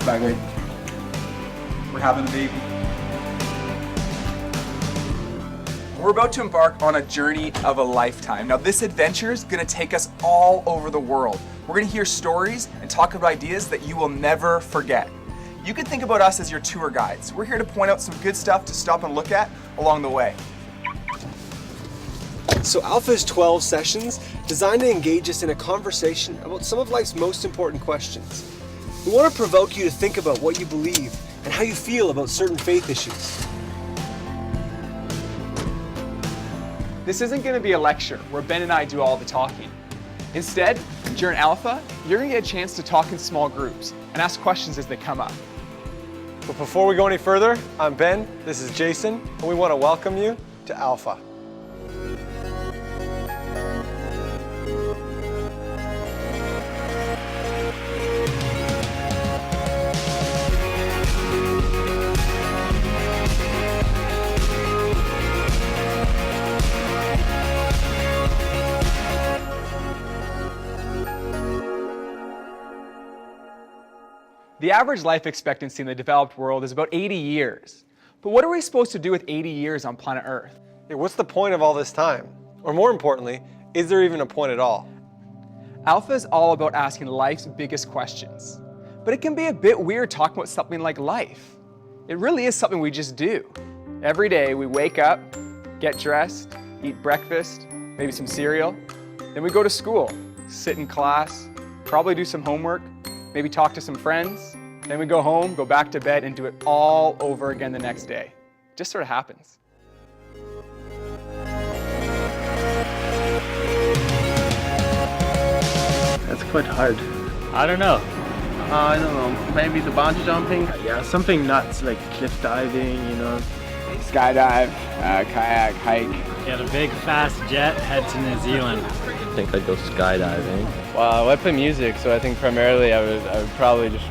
bagay. We're having a baby. We're about to embark on a journey of a lifetime. Now, this adventure is going to take us all over the world. We're going to hear stories and talk about ideas that you will never forget. You can think about us as your tour guides. We're here to point out some good stuff to stop and look at along the way. So Alpha is 12 sessions designed to engage us in a conversation about some of life's most important questions. We want to provoke you to think about what you believe and how you feel about certain faith issues. This isn't going to be a lecture where Ben and I do all the talking. Instead, during Alpha, you're going to get a chance to talk in small groups and ask questions as they come up. But before we go any further, I'm Ben, this is Jason, and we want to welcome you to Alpha. The average life expectancy in the developed world is about 80 years. But what are we supposed to do with 80 years on planet Earth? Yeah, what's the point of all this time? Or more importantly, is there even a point at all? Alpha is all about asking life's biggest questions. But it can be a bit weird talking about something like life. It really is something we just do. Every day we wake up, get dressed, eat breakfast, maybe some cereal. Then we go to school, sit in class, probably do some homework, maybe talk to some friends, then we go home, go back to bed, and do it all over again the next day. It just sort of happens. That's quite hard. I don't know. I don't know. Maybe the bungee jumping? Yeah, something nuts like cliff diving, you know. Skydive, kayak, hike. Get a big fast jet, head to New Zealand. I think I'd go skydiving. Well, I play music, so I think primarily I would probably just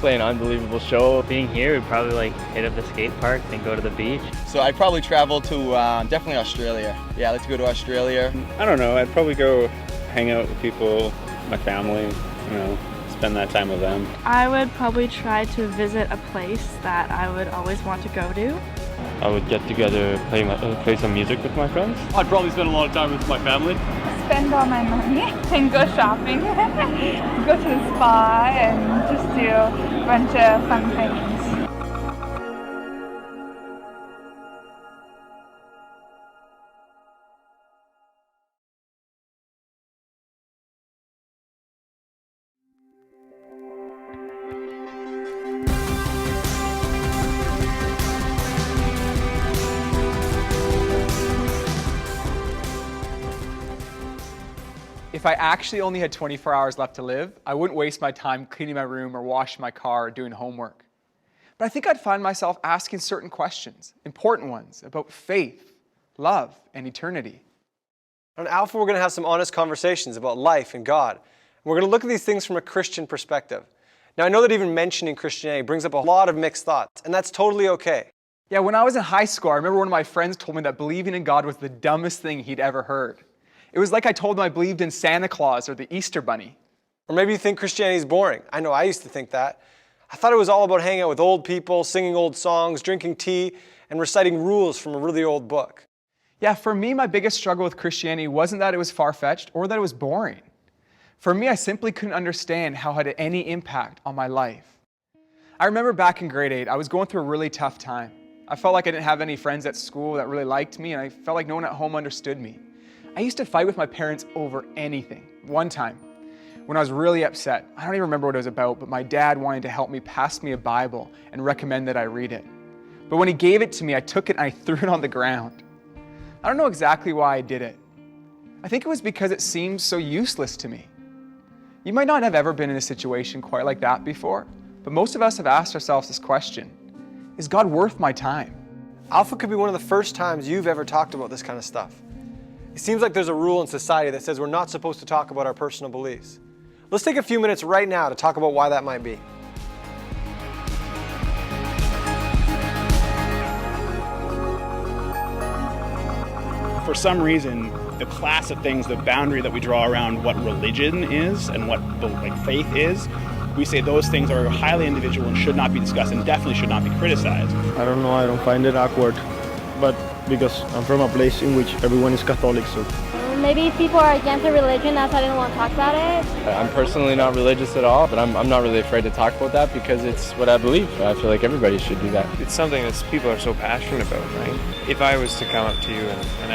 play an unbelievable show. Being here, we'd probably like hit up the skate park, then go to the beach. So I'd probably travel to definitely Australia. Yeah, I'd like to go to Australia. I don't know, I'd probably go hang out with people, my family, you know, spend that time with them. I would probably try to visit a place that I would always want to go to. I would get together, play some music with my friends. I'd probably spend a lot of time with my family. Spend all my money and go shopping, go to the spa and just do a bunch of fun things. If I actually only had 24 hours left to live, I wouldn't waste my time cleaning my room or washing my car or doing homework. But I think I'd find myself asking certain questions, important ones, about faith, love, and eternity. On Alpha, we're going to have some honest conversations about life and God. We're going to look at these things from a Christian perspective. Now, I know that even mentioning Christianity brings up a lot of mixed thoughts, and that's totally okay. Yeah, when I was in high school, I remember one of my friends told me that believing in God was the dumbest thing he'd ever heard. It was like I told him I believed in Santa Claus or the Easter Bunny. Or maybe you think Christianity is boring. I know I used to think that. I thought it was all about hanging out with old people, singing old songs, drinking tea, and reciting rules from a really old book. Yeah, for me, my biggest struggle with Christianity wasn't that it was far-fetched or that it was boring. For me, I simply couldn't understand how it had any impact on my life. I remember back in grade 8, I was going through a really tough time. I felt like I didn't have any friends at school that really liked me, and I felt like no one at home understood me. I used to fight with my parents over anything. One time, when I was really upset, I don't even remember what it was about, but my dad wanted to help me pass me a Bible and recommend that I read it. But when he gave it to me, I took it and I threw it on the ground. I don't know exactly why I did it. I think it was because it seemed so useless to me. You might not have ever been in a situation quite like that before, but most of us have asked ourselves this question: is God worth my time? Alpha could be one of the first times you've ever talked about this kind of stuff. It seems like there's a rule in society that says we're not supposed to talk about our personal beliefs. Let's take a few minutes right now to talk about why that might be. For some reason, the class of things, the boundary that we draw around what religion is and what faith is we say those things are highly individual and should not be discussed and definitely should not be criticized. I don't know, I don't find it awkward, but because I'm from a place in which everyone is Catholic, so. Maybe if people are against a religion, that's why they don't want to talk about it. I'm personally not religious at all, but I'm not really afraid to talk about that because it's what I believe. I feel like everybody should do that. It's something that people are so passionate about, right? If I was to come up to you and